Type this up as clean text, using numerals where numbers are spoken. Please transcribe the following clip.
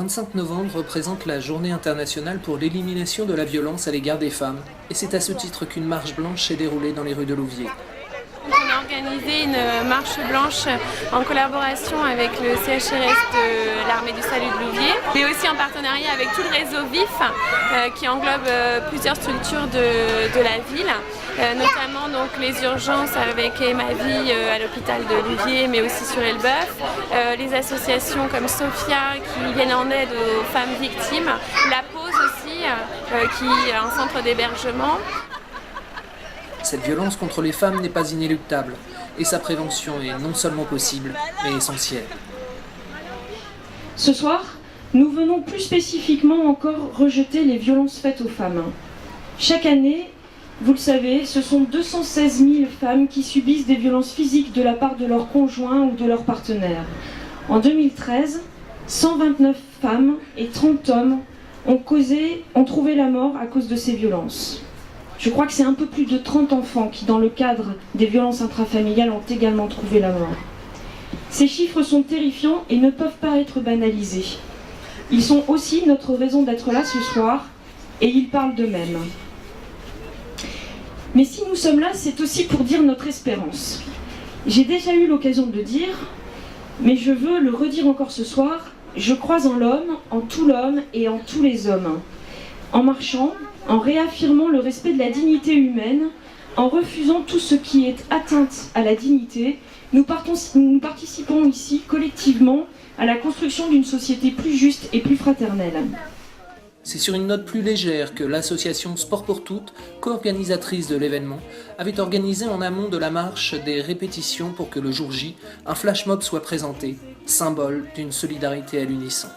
25 novembre représente la Journée internationale pour l'élimination de la violence à l'égard des femmes, et c'est à ce titre qu'une marche blanche s'est déroulée dans les rues de Louviers. On a organisé une marche blanche en collaboration avec le CHRS de l'Armée du Salut de Louviers, mais aussi en partenariat avec tout le réseau VIF qui englobe plusieurs structures de la ville, notamment donc les urgences avec Ma Vie à l'hôpital de Louviers, mais aussi sur Elbeuf, les associations comme Sophia qui viennent en aide aux femmes victimes, La Pause aussi qui est un centre d'hébergement. Cette violence contre les femmes n'est pas inéluctable, et sa prévention est non seulement possible, mais essentielle. Ce soir, nous venons plus spécifiquement encore rejeter les violences faites aux femmes. Chaque année, vous le savez, ce sont 216 000 femmes qui subissent des violences physiques de la part de leur conjoint ou de leur partenaire. En 2013, 129 femmes et 30 hommes ont trouvé la mort à cause de ces violences. Je crois que c'est un peu plus de 30 enfants qui, dans le cadre des violences intrafamiliales, ont également trouvé la mort. Ces chiffres sont terrifiants et ne peuvent pas être banalisés. Ils sont aussi notre raison d'être là ce soir, et ils parlent d'eux-mêmes. Mais si nous sommes là, c'est aussi pour dire notre espérance. J'ai déjà eu l'occasion de le dire, mais je veux le redire encore ce soir, je crois en l'homme, en tout l'homme et en tous les hommes. En marchant, en réaffirmant le respect de la dignité humaine, en refusant tout ce qui est atteinte à la dignité, nous participons ici collectivement à la construction d'une société plus juste et plus fraternelle. C'est sur une note plus légère que l'association Sport pour Toutes, co-organisatrice de l'événement, avait organisé en amont de la marche des répétitions pour que le jour J, un flash mob soit présenté, symbole d'une solidarité à l'unisson.